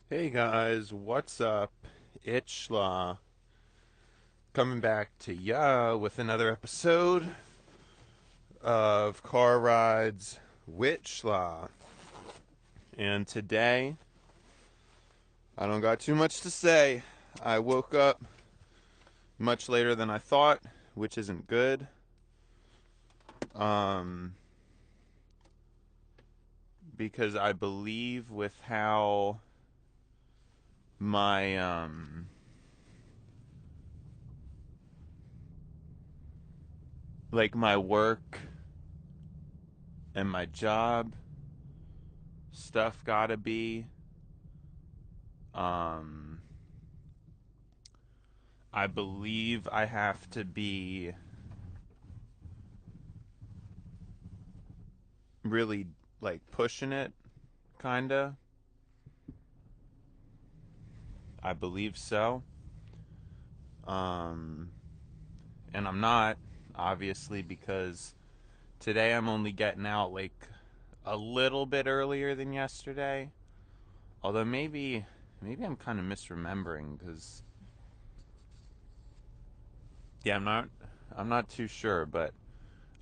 Hey guys, what's up? It's Schla coming back to ya with another episode of Car Rides with Schla. And today, I don't got too much to say. I woke up much later than I thought, which isn't good. Um, because I believe with how my my work and my job stuff gotta be. Um, I believe I have to be really pushing it, kinda. I believe so. Um, and I'm not, obviously, because today I'm only getting out a little bit earlier than yesterday. Although maybe I'm kind of misremembering because yeah, I'm not too sure, but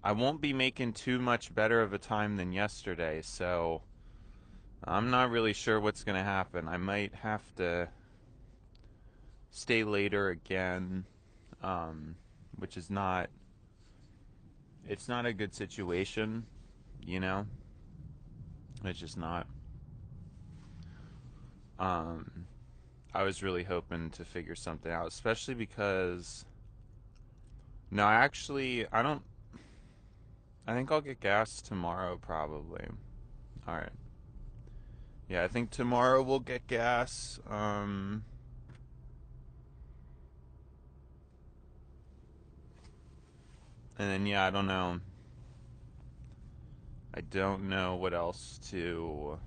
I won't be making too much better of a time than yesterday, so I'm not really sure what's gonna happen. I might have to stay later again, um, which is not it's not a good situation, you know. It's just not. Um, I was really hoping to figure something out, especially because no, actually, I don't. I think I'll get gas tomorrow, probably. All right. Yeah, I think tomorrow we'll get gas. And then yeah, I don't know. I don't know what else to.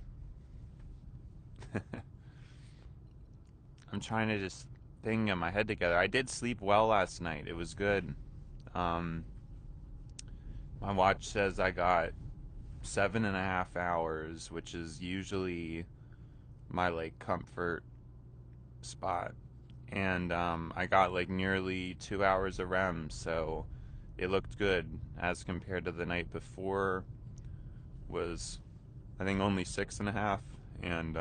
I'm trying to just thing in my head together. I did sleep well last night. It was good. Um, my watch says I got 7.5 hours, which is usually my comfort spot. And I got nearly 2 hours of REM, so it looked good as compared to the night before was I think only 6.5, and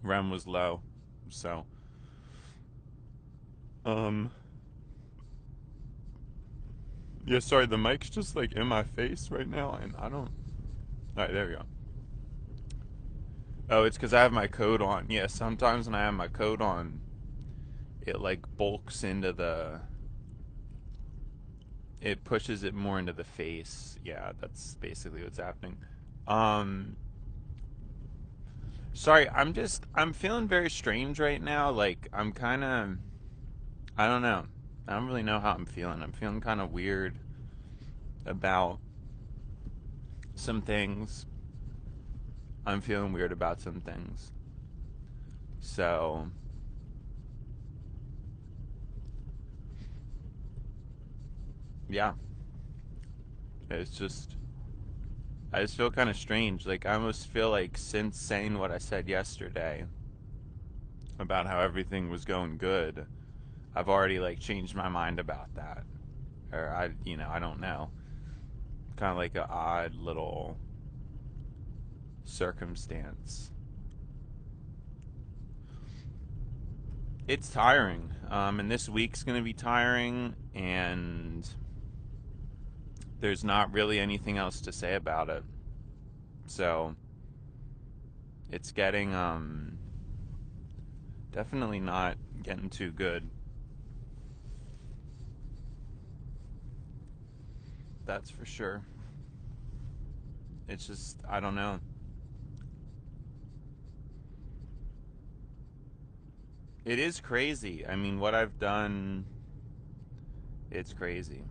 REM was low. So um yeah, sorry, the mic's just in my face right now, and I don't. All right, there we go. Oh, it's because I have my coat on. Yeah, sometimes when I have my coat on, it bulks into the. It pushes it more into the face. Yeah, that's basically what's happening. Um, sorry, I'm feeling very strange right now. I'm kind of. I don't know. I don't really know how I'm feeling. I'm feeling kind of weird about some things. I'm feeling weird about some things. So, yeah, it's just I just feel kind of strange. I almost feel like since saying what I said yesterday about how everything was going good, I've already changed my mind about that. Or I don't know. Kind of like an odd little circumstance. It's tiring. And this week's going to be tiring, and there's not really anything else to say about it. So, it's getting definitely not getting too good. That's for sure. It's just I don't know. It is crazy. I mean, what I've done, it's crazy.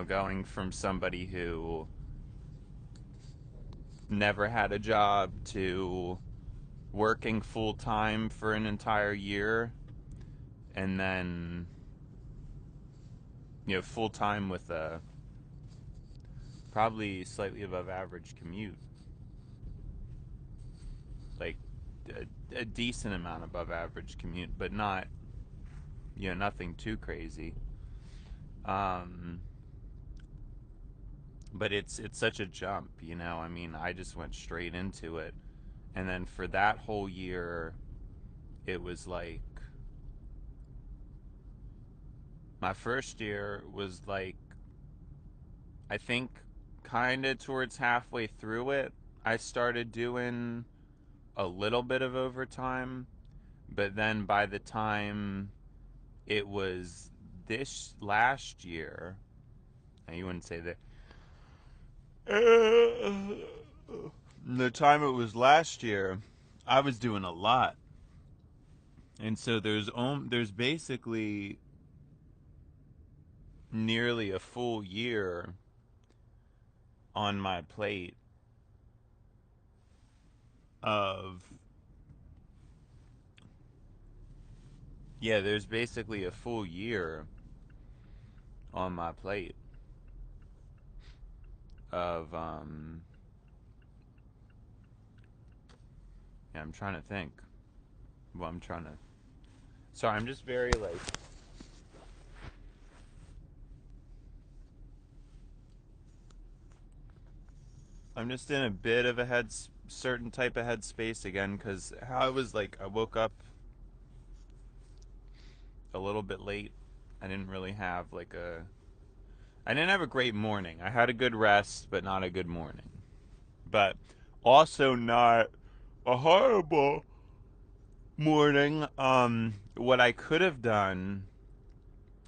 Going from somebody who never had a job to working full time for an entire year, and then full time with a probably slightly above average commute. like a decent amount above average commute, but not, nothing too crazy. Um, but it's such a jump, I mean, I just went straight into it, and then for that whole year, it was like my first year was like, I think, kind of towards halfway through it, I started doing a little bit of overtime, but then by the time it was this last year, now you wouldn't say that. The time it was last year, I was doing a lot, and so there's basically nearly a full year on my plate of there's basically a full year on my plate of I'm trying to think. Well, I'm trying to. Sorry, I'm just very like. I'm just in a bit of a certain type of headspace again, because how I was like, I woke up a little bit late. I didn't really have like a. I didn't have a great morning. I had a good rest, but not a good morning. But also not a horrible morning. What I could have done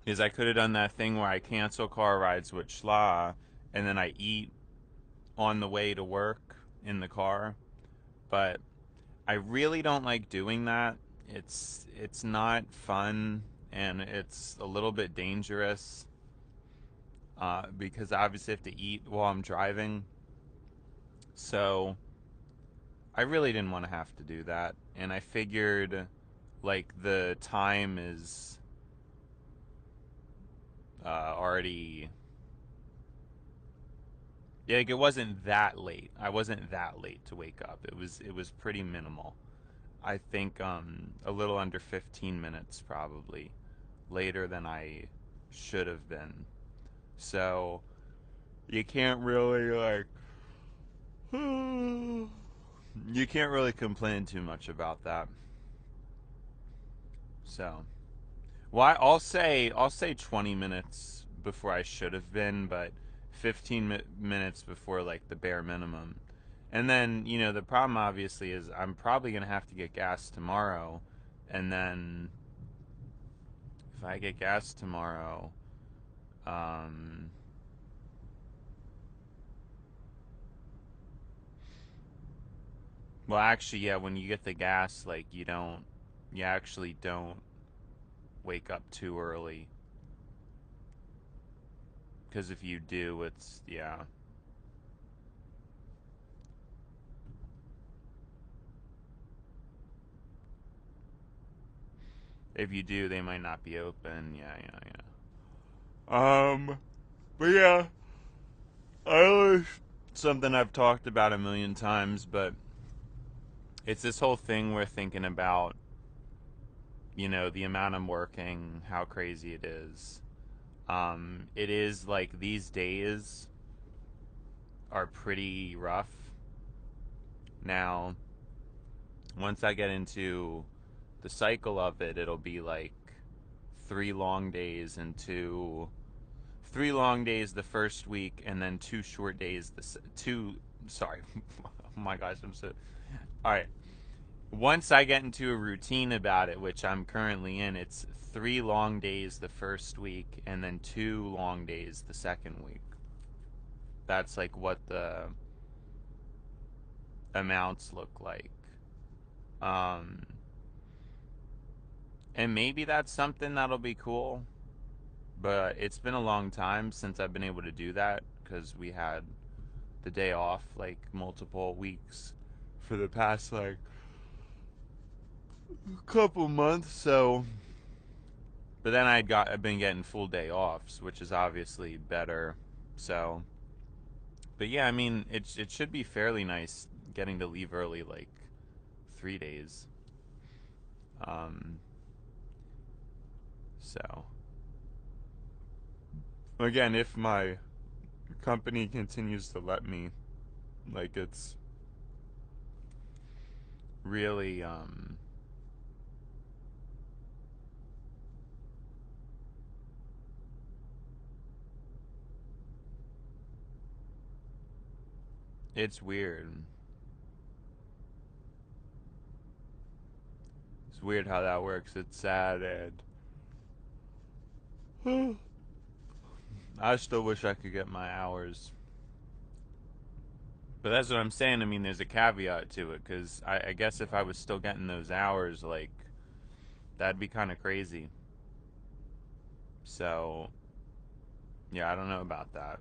is I could have done that thing where I cancel car rides with Schla, and then I eat on the way to work in the car. But I really don't like doing that. It's not fun, and it's a little bit dangerous, because I obviously have to eat while I'm driving. So I really didn't want to have to do that, and I figured like the time is already, like it wasn't that late. I wasn't that late to wake up. It was pretty minimal. I think a little under 15 minutes probably later than I should have been. So you can't really like you can't really complain too much about that. So, well, I'll say 20 minutes before I should have been, but 15 minutes before like the bare minimum. And then, the problem obviously is I'm probably going to have to get gas tomorrow, and then if I get gas tomorrow, um well, actually, yeah, when you get the gas, like you actually don't wake up too early, because if you do, it's, yeah. If you do, they might not be open. Yeah, yeah, yeah. But yeah, I always something I've talked about a million times, but it's this whole thing we're thinking about, the amount I'm working, how crazy it is. It is like these days are pretty rough. Now, once I get into the cycle of it, it'll be like 3 long days and 3 long days the first week, and then 2 short days two. Sorry, oh my gosh, I'm so. All right. Once I get into a routine about it, which I'm currently in, it's 3 long days the first week and then 2 long days the second week. That's like what the amounts look like. Um, and maybe that's something that'll be cool, but it's been a long time since I've been able to do that, because we had the day off like multiple weeks for the past like couple months. So, but then I've been getting full day offs, which is obviously better. So, but yeah, I mean, it should be fairly nice getting to leave early like 3 days. Um, so again, if my company continues to let me, like, it's really it's weird. It's weird how that works. It's sad, and I still wish I could get my hours. But that's what I'm saying. I mean, there's a caveat to it, because I guess if I was still getting those hours, like, that'd be kind of crazy. So, yeah, I don't know about that.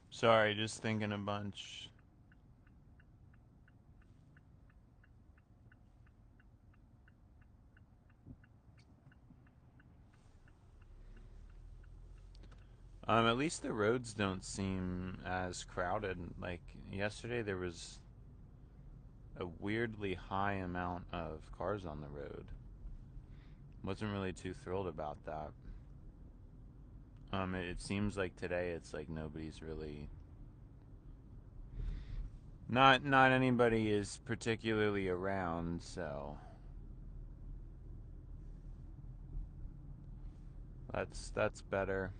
Sorry, just thinking a bunch. At least the roads don't seem as crowded. Like, yesterday there was a weirdly high amount of cars on the road. Wasn't really too thrilled about that. It seems like today it's like nobody's really, not anybody is particularly around, so that's better.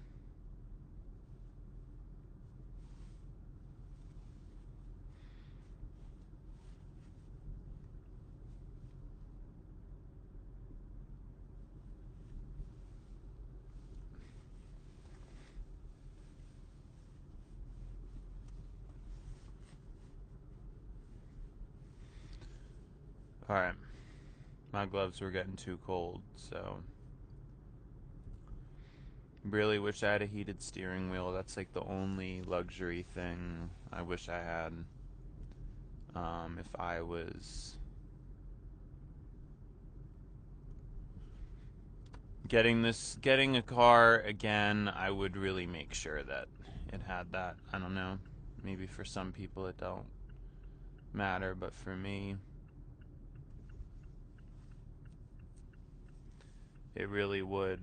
All right, my gloves were getting too cold, so really wish I had a heated steering wheel. That's like the only luxury thing I wish I had. If I was getting a car again, I would really make sure that it had that. I don't know. Maybe for some people it don't matter, but for me, it really would.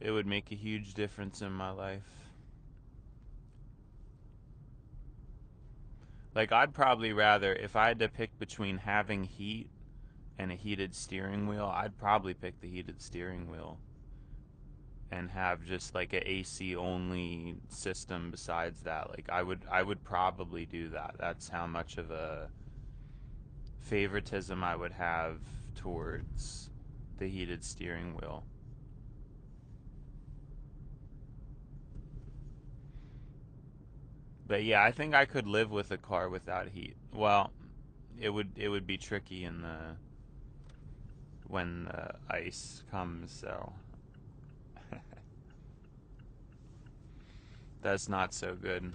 It would make a huge difference in my life. Like, I'd probably rather, if I had to pick between having heat and a heated steering wheel, I'd probably pick the heated steering wheel and have just like a AC only system besides that. Like I would probably do that. That's how much of a favoritism I would have towards the heated steering wheel. But yeah, I think I could live with a car without heat. Well, it would be tricky in the when the ice comes, so that's not so good.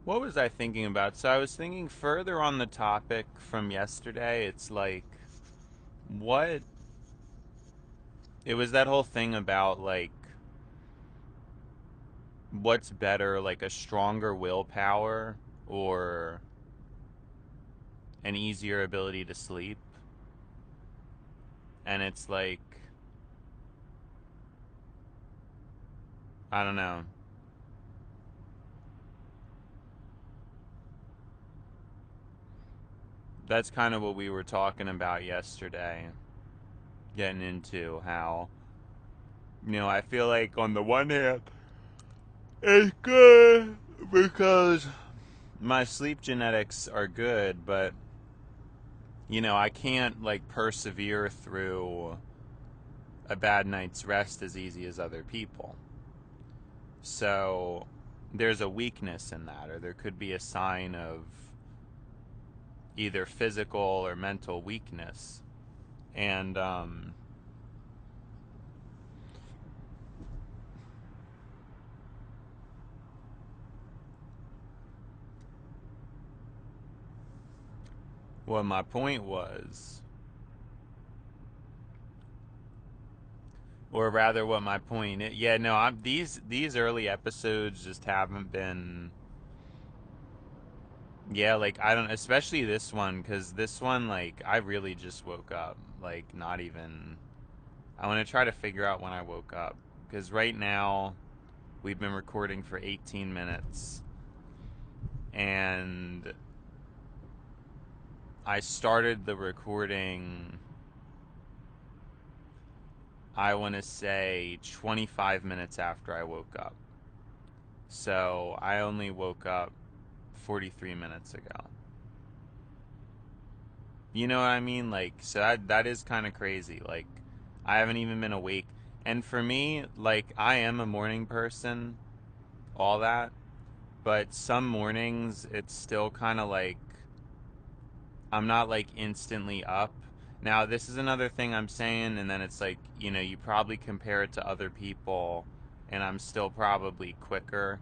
What was I thinking about? So I was thinking further on the topic from yesterday. It's like what it was that whole thing about like what's better, like a stronger willpower or an easier ability to sleep. And it's like I don't know. That's kind of what we were talking about yesterday, getting into how I feel like on the one hand it's good because my sleep genetics are good, but I can't like persevere through a bad night's rest as easy as other people. So there's a weakness in that, or there could be a sign of either physical or mental weakness. And what my point was, or rather, what my point is, yeah, no, I'm these early episodes just haven't been. Yeah, like I don't, especially this one, because this one, like, I really just woke up. Like, not even. I want to try to figure out when I woke up. Because right now, we've been recording for 18 minutes. And I started the recording, I want to say, 25 minutes after I woke up. So I only woke up 43 minutes ago. You know what I mean? Like, so that is kind of crazy. Like, I haven't even been awake. And for me, like, I am a morning person, all that. But some mornings, it's still kind of like, I'm not like instantly up. Now, this is another thing I'm saying, and then it's like, you probably compare it to other people, and I'm still probably quicker.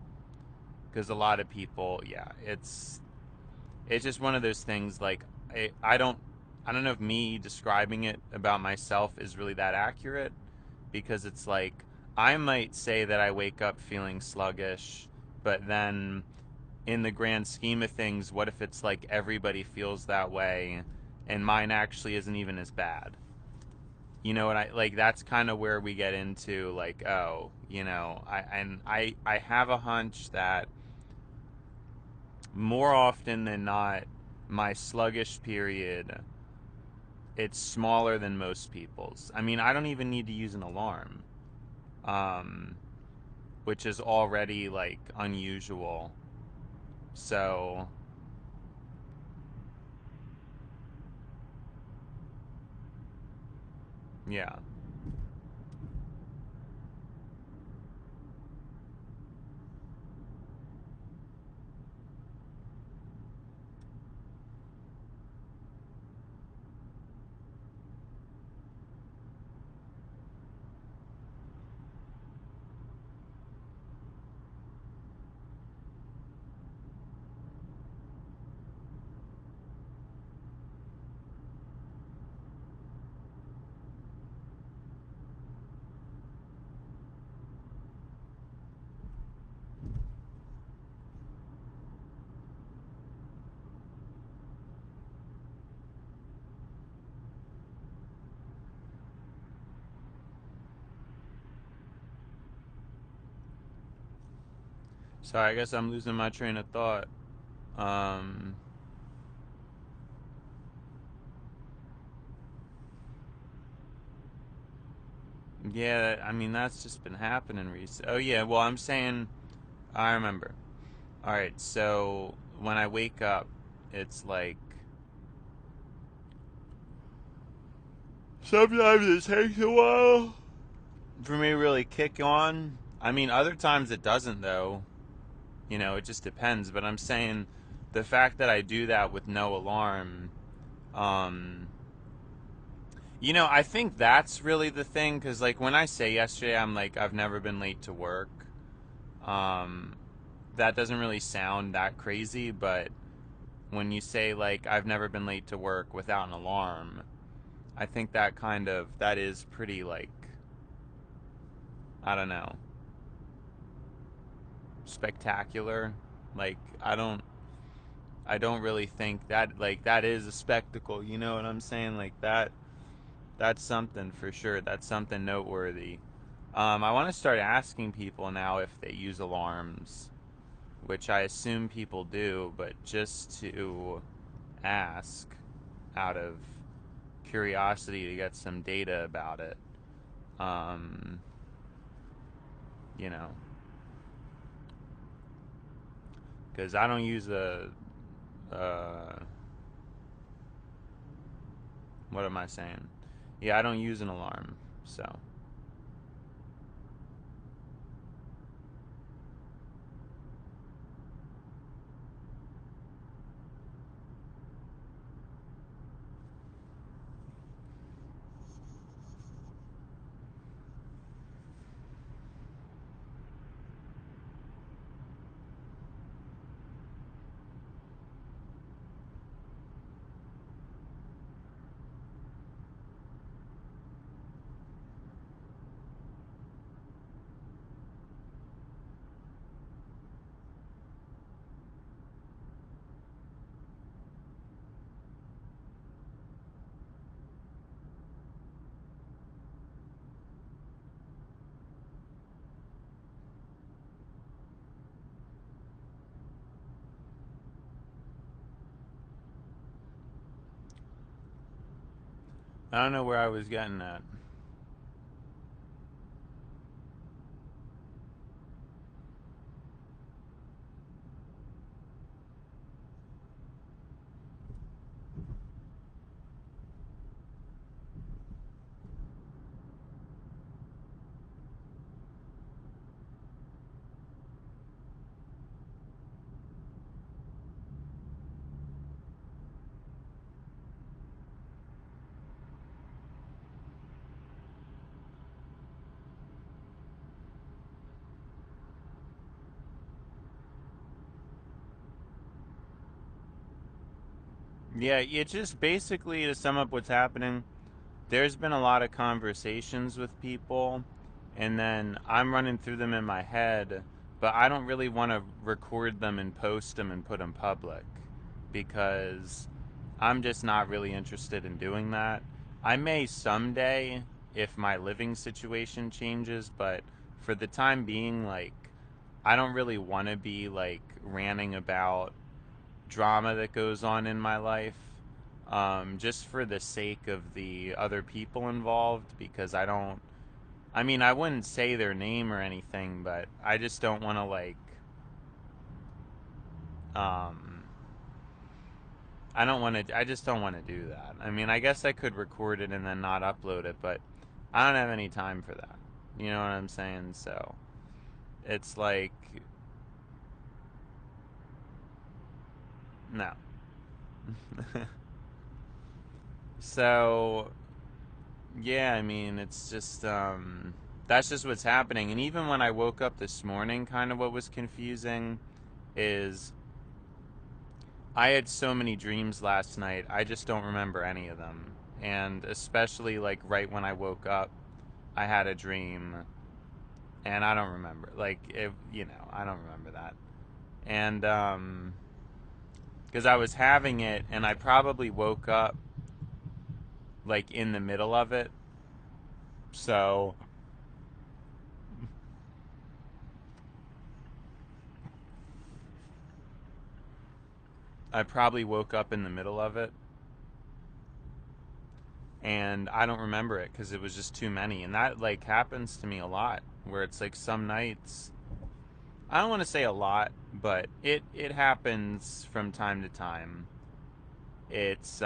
Because a lot of people, yeah, it's just one of those things like I don't know if me describing it about myself is really that accurate because it's like I might say that I wake up feeling sluggish, but then in the grand scheme of things, what if it's like everybody feels that way and mine actually isn't even as bad? You know what I like that's kind of where we get into like, oh, I have a hunch that more often than not, my sluggish period, it's smaller than most people's. I mean, I don't even need to use an alarm, um, which is already like unusual. So, yeah. Sorry, I guess I'm losing my train of thought. Um, yeah, I mean, that's just been happening recently. Oh, yeah, well, I'm saying, I remember. All right, so when I wake up, it's like, sometimes it takes a while for me to really kick on. I mean, other times it doesn't, though. You know, it just depends. But I'm saying the fact that I do that with no alarm, um, you know, I think that's really the thing. Because, like, when I say yesterday, I'm like, I've never been late to work. Um, that doesn't really sound that crazy. But when you say, like, I've never been late to work without an alarm, I think that is pretty, like, I don't know, spectacular. Like, I don't really think that, like, that is a spectacle, you know what I'm saying? Like, that's something for sure. That's something noteworthy. I want to start asking people now if they use alarms, which I assume people do, but just to ask out of curiosity to get some data about it. Um, you know, because I don't use uh, what am I saying? Yeah, I don't use an alarm, so. I don't know where I was getting at. Yeah, it just basically, to sum up what's happening, there's been a lot of conversations with people, and then I'm running through them in my head, but I don't really want to record them and post them and put them public because I'm just not really interested in doing that. I may someday if my living situation changes, but for the time being, like, I don't really want to be like ranting about drama that goes on in my life, just for the sake of the other people involved, because I don't, I mean, I wouldn't say their name or anything, but I just don't want to, like, um, I don't want to, I just don't want to do that. I mean, I guess I could record it and then not upload it, but I don't have any time for that. You know what I'm saying? So it's like, no. So yeah, I mean, it's just that's just what's happening. And even when I woke up this morning, kind of what was confusing is I had so many dreams last night. I just don't remember any of them. And especially like right when I woke up, I had a dream and I don't remember. Like it, you know, I don't remember that. And because I was having it and I probably woke up like in the middle of it. So I probably woke up in the middle of it, and I don't remember it because it was just too many. And that like happens to me a lot, where it's like some nights, I don't want to say a lot, but it happens from time to time. It's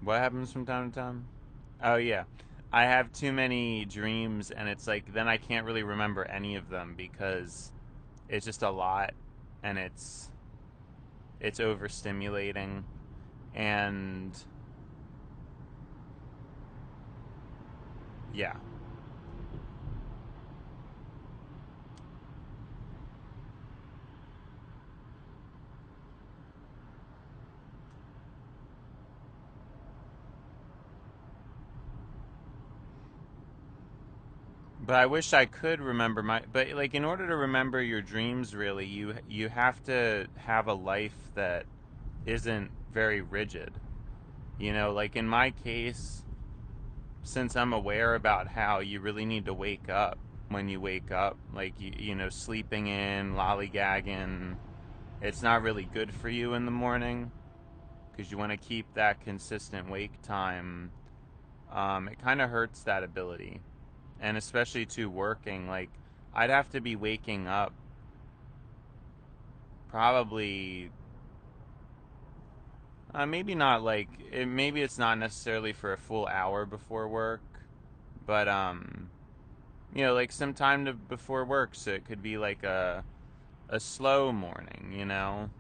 what happens from time to time? Oh yeah. I have too many dreams, and it's like then I can't really remember any of them because it's just a lot, and it's overstimulating. And yeah. But I wish I could remember my, but like in order to remember your dreams really, you have to have a life that isn't very rigid. You know, like in my case, since I'm aware about how you really need to wake up when you wake up, like you know, sleeping in, lollygagging, it's not really good for you in the morning because you want to keep that consistent wake time. It kind of hurts that ability, and especially to working, like I'd have to be waking up probably maybe not like maybe it's not necessarily for a full hour before work, but you know, like some time before work, so it could be like a slow morning, you know.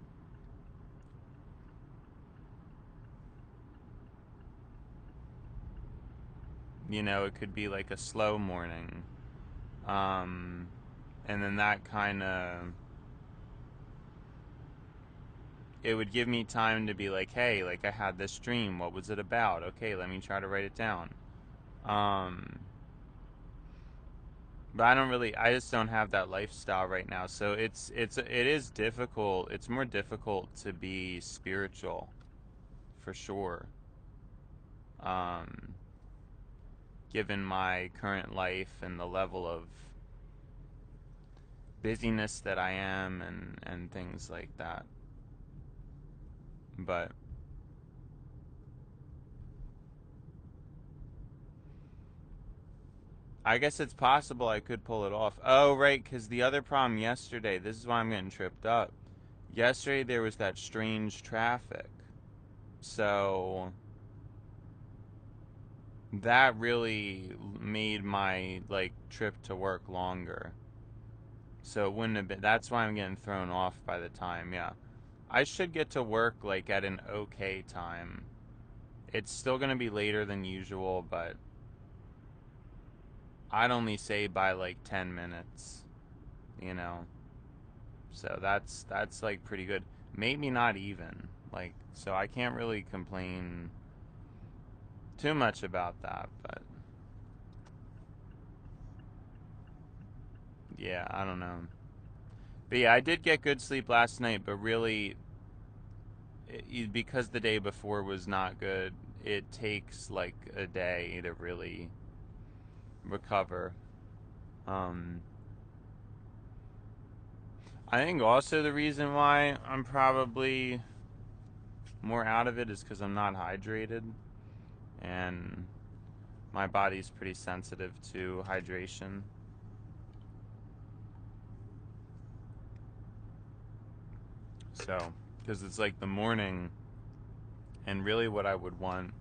You know, it could be like a slow morning. um and then that kind of, it would give me time to be like, hey, like I had this dream, what was it about? Okay, let me try to write it down. um but I don't really, I just don't have that lifestyle right now, so it is difficult, it's more difficult to be spiritual for sure. um Given my current life and the level of busyness that I am, and things like that. But I guess it's possible I could pull it off. Oh, right, because the other problem yesterday, this is why I'm getting tripped up. Yesterday there was that strange traffic. So that really made my like trip to work longer. So it wouldn't have been, that's why I'm getting thrown off by the time, yeah. I should get to work like at an okay time. It's still gonna be later than usual, but I'd only say by like 10 minutes, you know. So that's like pretty good. Maybe not even. Like, so I can't really complain too much about that, but yeah, I don't know. But yeah, I did get good sleep last night, but really because the day before was not good, it takes like a day to really recover. Um I think also the reason why I'm probably more out of it is because I'm not hydrated, and my body's pretty sensitive to hydration. So, because it's like the morning, and really what I would want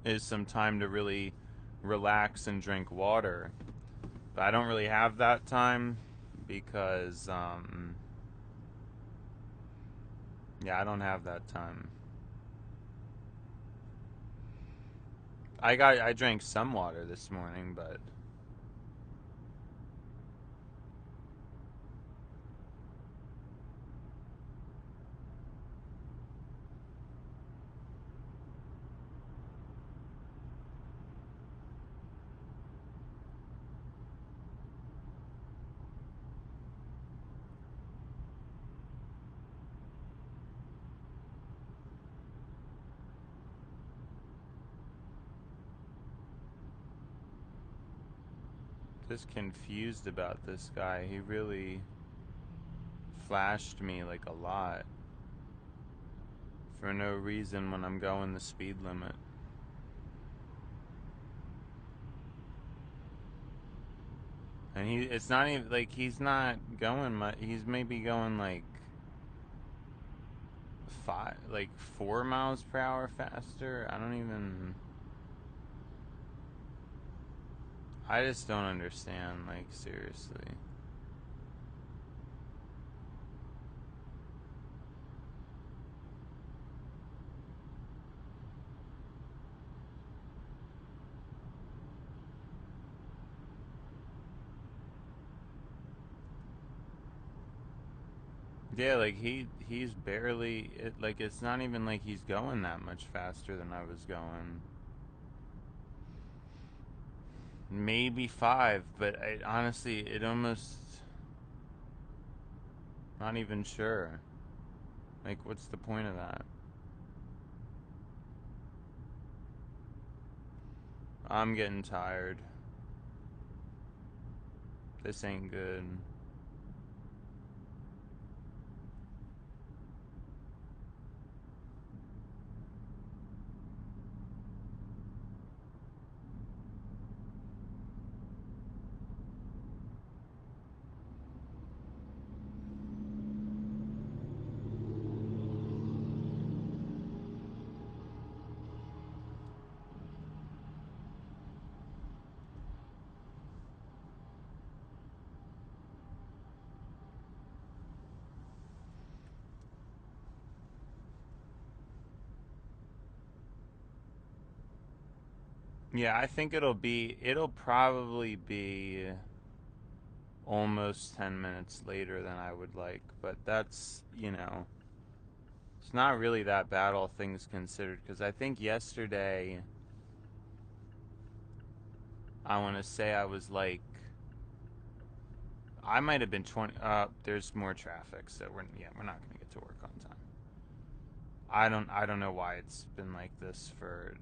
is some time to really relax and drink water. But I don't really have that time because, yeah, I don't have that time. I drank some water this morning, but just confused about this guy. He really flashed me like a lot for no reason when I'm going the speed limit. And it's not even like he's not going much. He's maybe going like 4 miles per hour faster. I just don't understand, like, seriously. Yeah, like he's barely it's not even like he's going that much faster than I was going. Maybe 5, but honestly, it almost not even sure. Like, what's the point of that? I'm getting tired. This ain't good. Yeah, I think it'll probably be almost 10 minutes later than I would like, but that's, it's not really that bad, all things considered, because I think yesterday, I want to say I was like, I might have been 20, there's more traffic, so we're not going to get to work on time. I don't know why it's been like this for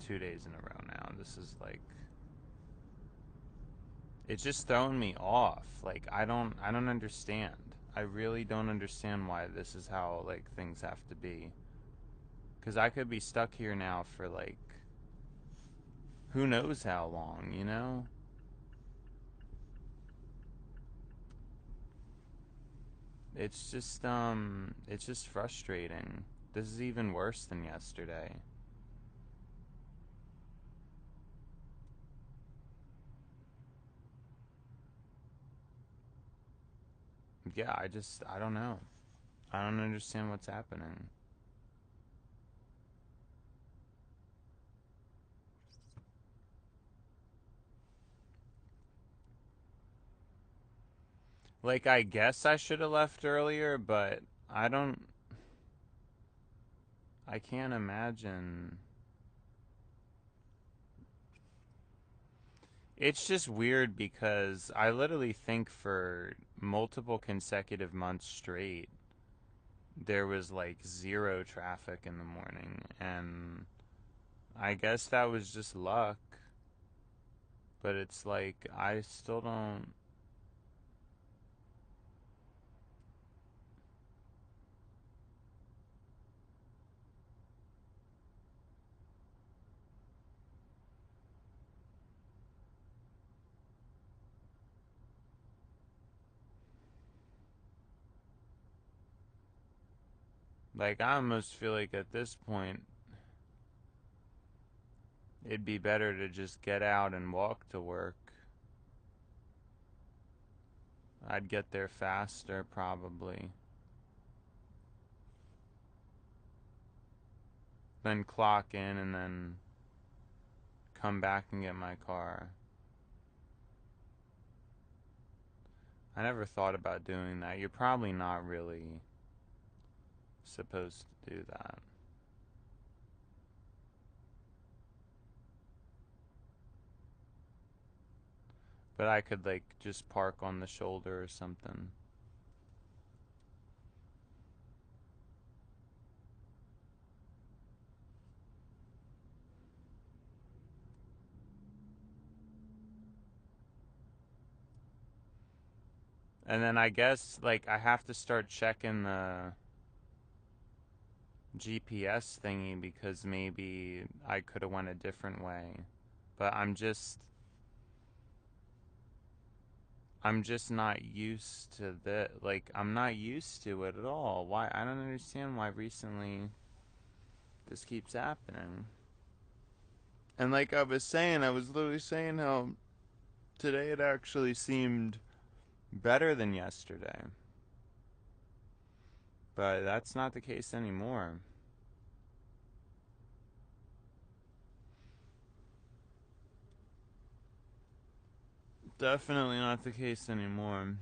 2 days in a row now. This is like, it's just throwing me off. Like, I don't understand. I really don't understand why this is how, like, things have to be. Because I could be stuck here now for, like, who knows how long, you know? It's just frustrating. This is even worse than yesterday. Yeah, I don't know. I don't understand what's happening. Like, I guess I should have left earlier, but I don't, I can't imagine. It's just weird because I literally think for multiple consecutive months straight, there was like zero traffic in the morning. And I guess that was just luck. But it's like, I still don't. Like, I almost feel like at this point, it'd be better to just get out and walk to work. I'd get there faster, probably. Then clock in and then come back and get my car. I never thought about doing that. You're probably not really supposed to do that. But I could, like, just park on the shoulder or something. And then I guess like I have to start checking the GPS thingy because maybe I could have went a different way. But I'm just not used to that. Like I'm not used to it at all. Why? I don't understand why recently this keeps happening. And like I was saying, I was literally saying how today it actually seemed better than yesterday. But that's not the case anymore. Definitely not the case anymore.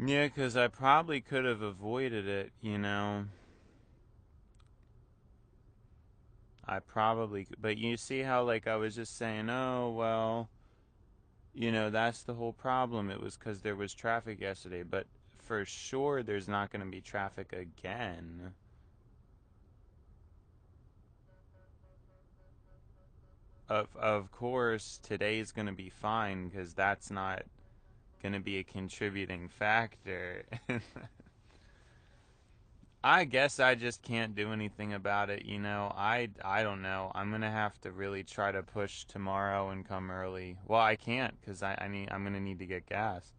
Yeah, because I probably could have avoided it, you know. I probably, but you see how, like, I was just saying, oh, well, that's the whole problem. It was because there was traffic yesterday, but for sure there's not going to be traffic again. Of course, today's going to be fine because that's not going to be a contributing factor. I guess I just can't do anything about it, you know. I don't know. I'm gonna have to really try to push tomorrow and come early. Well, I can't because I'm gonna need to get gas.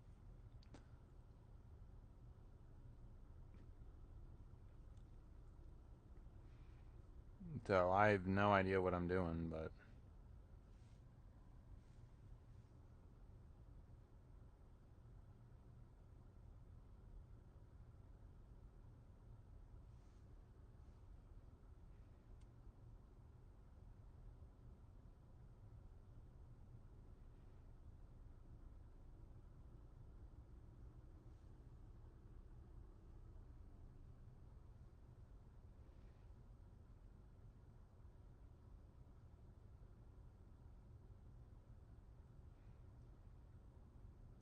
So I have no idea what I'm doing, but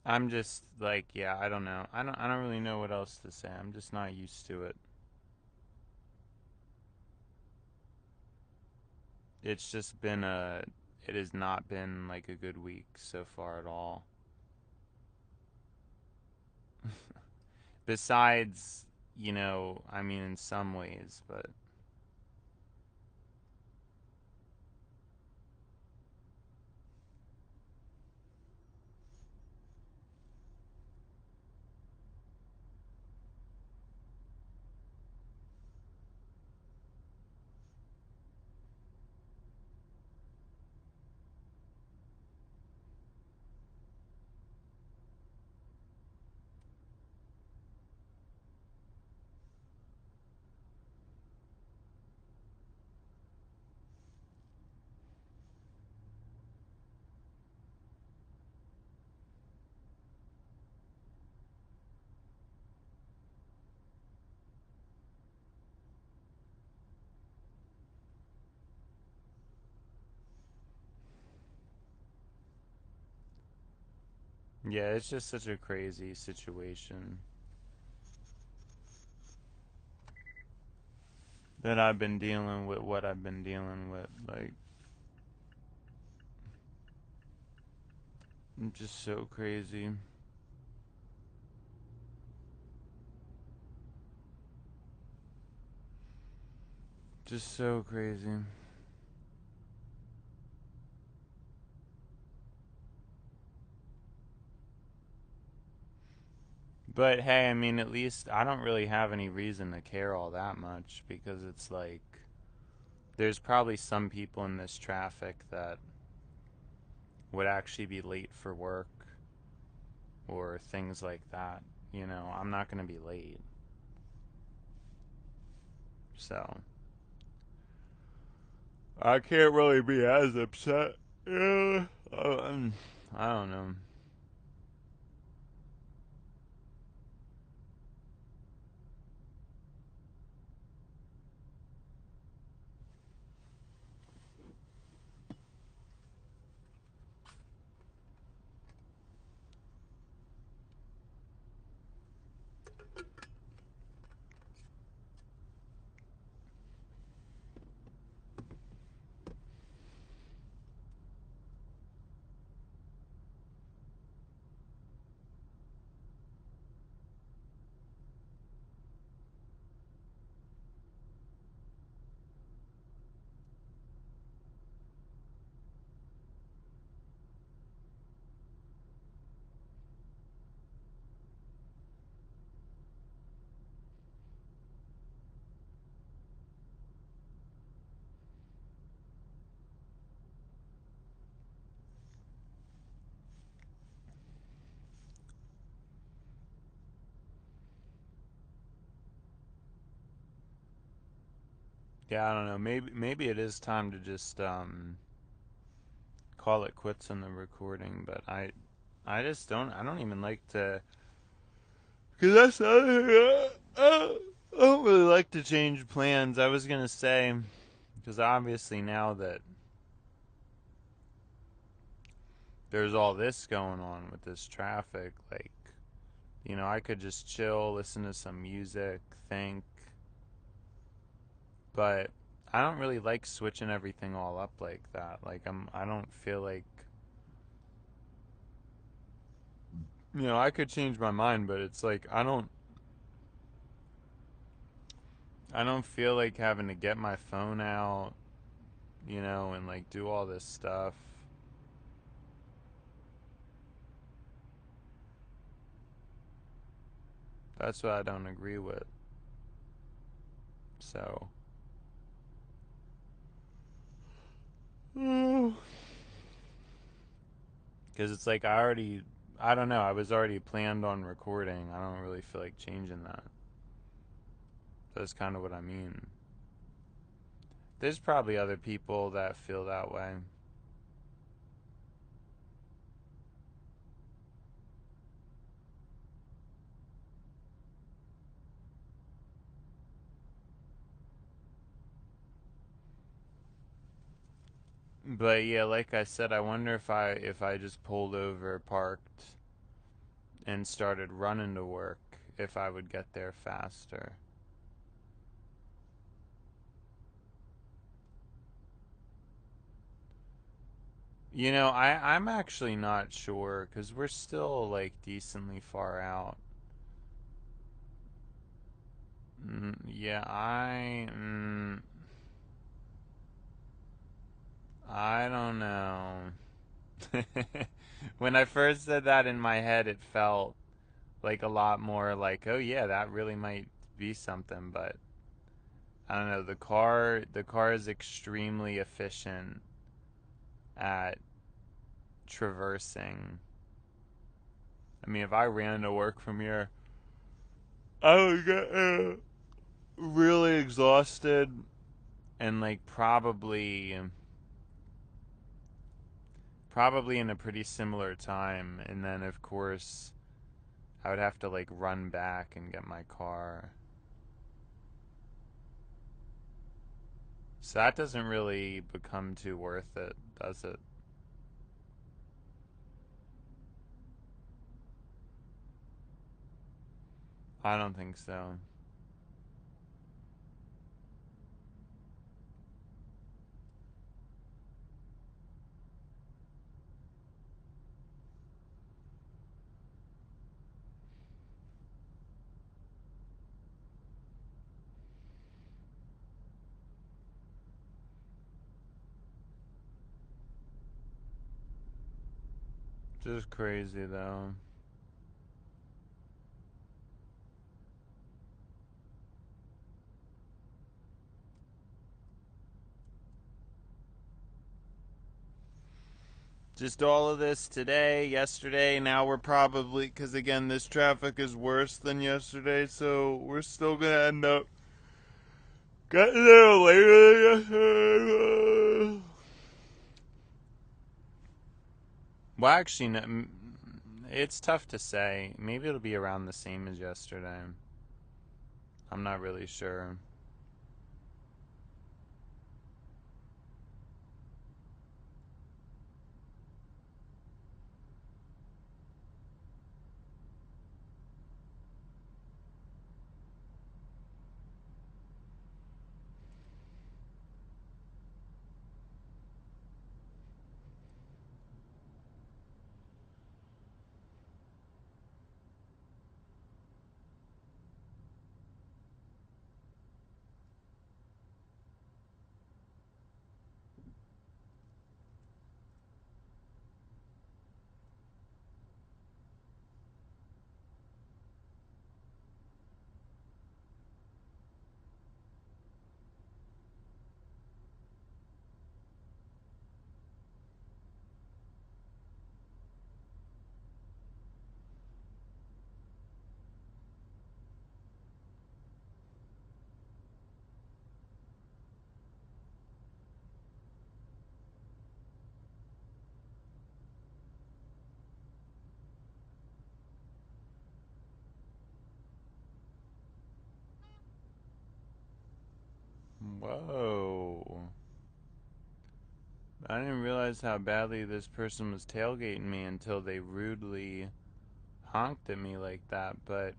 I'm just like, yeah, I don't know. I don't really know what else to say. I'm just not used to it. It's just been it has not been like a good week so far at all. Besides, I mean in some ways, but yeah, it's just such a crazy situation that I've been dealing with what I've been dealing with. Like, I'm just so crazy. Just so crazy. But hey, I mean, at least I don't really have any reason to care all that much because it's like there's probably some people in this traffic that would actually be late for work or things like that. You know, I'm not going to be late. So, I can't really be as upset. Yeah. I don't know. Yeah, I don't know. Maybe it is time to just call it quits on the recording, but I just don't. I don't even like to. Because that's the other thing. I don't really like to change plans. I was going to say, because obviously now that there's all this going on with this traffic, like, you know, I could just chill, listen to some music, think, but I don't really like switching everything all up like that. Like, I don't feel like, you know, I could change my mind, but it's like, I don't feel like having to get my phone out, you know, and like do all this stuff. That's what I don't agree with. So, because it's like I don't know, I was already planned on recording. I don't really feel like changing that. That's kind of what I mean. There's probably other people that feel that way. But yeah, like I said, I wonder if I just pulled over, parked, and started running to work, if I would get there faster. You know, I'm actually not sure because we're still like decently far out. Yeah, I don't know. When I first said that in my head, it felt like a lot more like, oh yeah, that really might be something. But I don't know. The car is extremely efficient at traversing. I mean, if I ran to work from here, I would get really exhausted and like probably in a pretty similar time, and then of course I would have to like run back and get my car. So that doesn't really become too worth it, does it? I don't think so. Just crazy though. Just all of this today, yesterday. Now we're probably, because again, this traffic is worse than yesterday, so we're still gonna end up getting there later than yesterday. Well, actually, no, it's tough to say. Maybe it'll be around the same as yesterday. I'm not really sure. Whoa. I didn't realize how badly this person was tailgating me until they rudely honked at me like that, but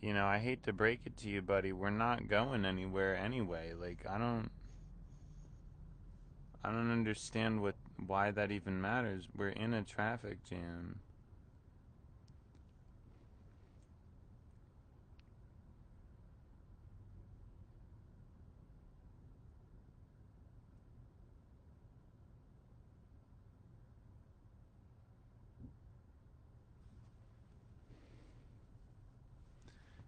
I hate to break it to you, buddy, we're not going anywhere anyway. Like I don't understand why that even matters. We're in a traffic jam.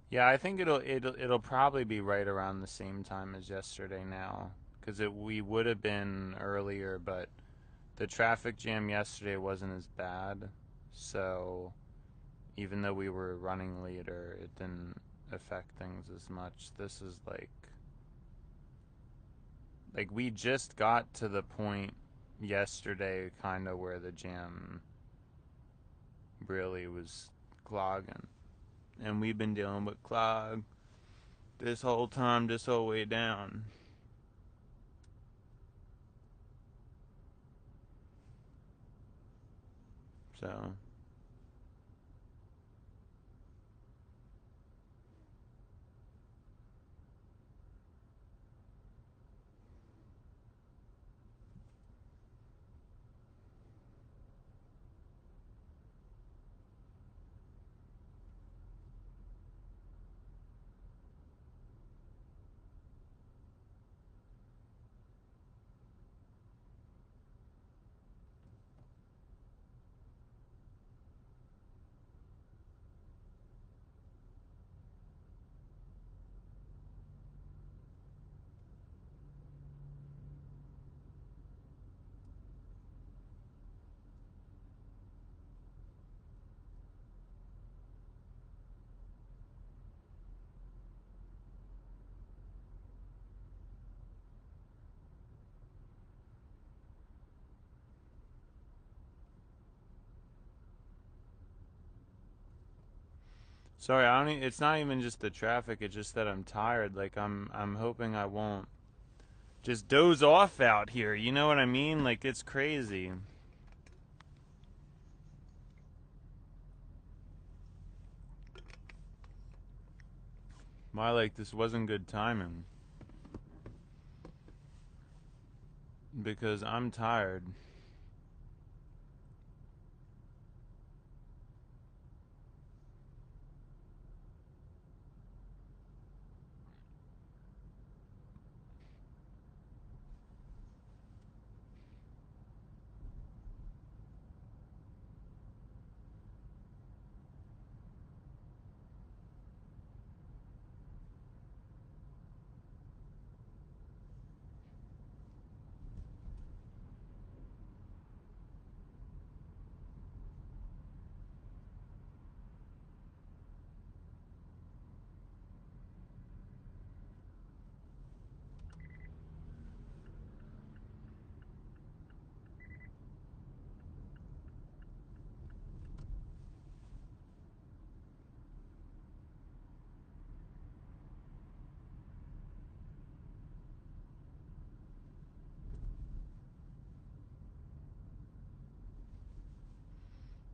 Yeah, I think it'll probably be right around the same time as yesterday now, because we would have been earlier, but the traffic jam yesterday wasn't as bad. So even though we were running later, it didn't affect things as much. This is like we just got to the point yesterday kind of where the jam really was clogging. And we've been dealing with clog this whole time, this whole way down. So, sorry, I don't. It's not even just the traffic. It's just that I'm tired. Like I'm hoping I won't just doze off out here. You know what I mean? Like it's crazy. Why, like this wasn't good timing because I'm tired.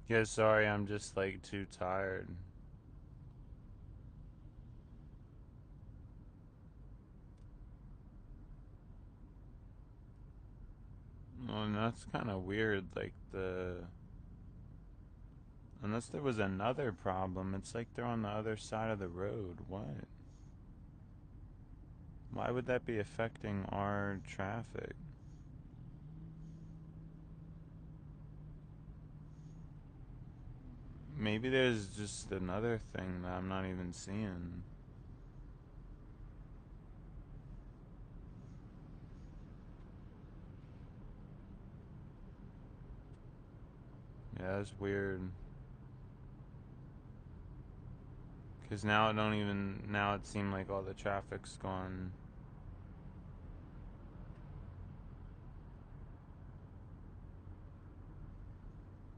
Yeah, sorry, I'm just like too tired. Well, and that's kind of weird. Like unless there was another problem, it's like they're on the other side of the road. What? Why would that be affecting our traffic? Maybe there's just another thing that I'm not even seeing. Yeah, that's weird. Cause now it seemed like all the traffic's gone.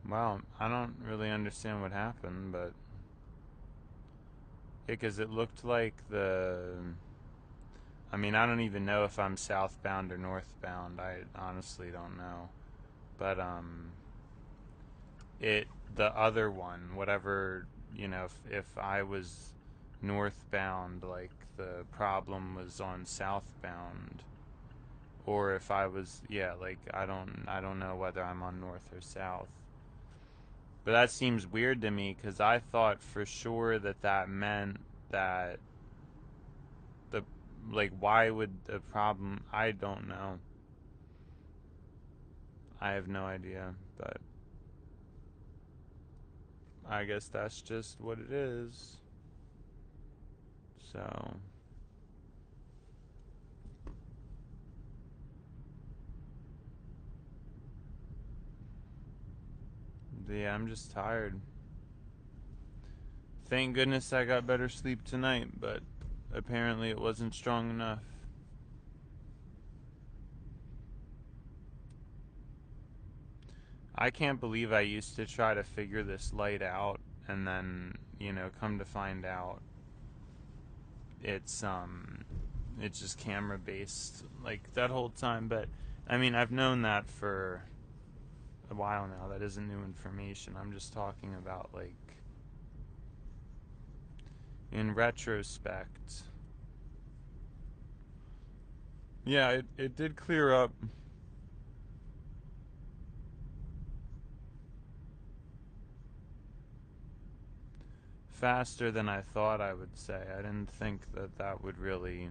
Well, I don't really understand what happened, but because it looked like I mean, I don't even know if I'm southbound or northbound. I honestly don't know. But it the other one, whatever, if I was northbound, like the problem was on southbound, or if I was, yeah, like I don't know whether I'm on north or south. But that seems weird to me because I thought for sure that that meant that the like why would the problem, I don't know. I have no idea, but I guess that's just what it is. So, yeah, I'm just tired. Thank goodness I got better sleep tonight, but apparently it wasn't strong enough. I can't believe I used to try to figure this light out and then, come to find out it's it's just camera based like that whole time, but I mean, I've known that for a while now. That isn't new information. I'm just talking about like in retrospect. Yeah, it did clear up faster than I thought I would say. I didn't think that that would really.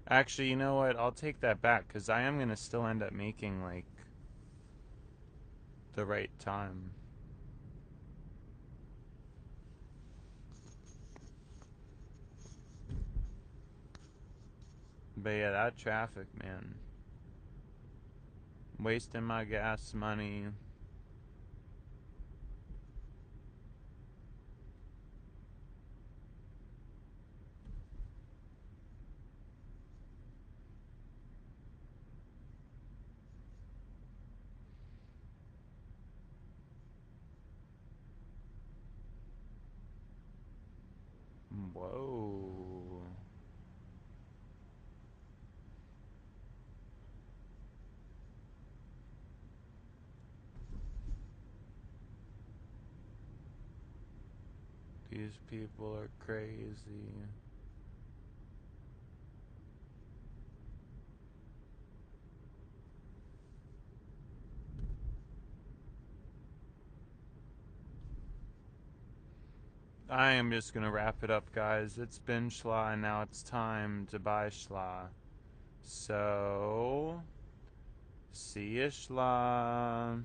Actually, you know what? I'll take that back because I am going to still end up making like the right time. But yeah, that traffic, man. Wasting my gas money. Whoa. These people are crazy. I am just gonna wrap it up, guys. It's been Schla, and now it's time to buy Schla. So, see ya, Schla.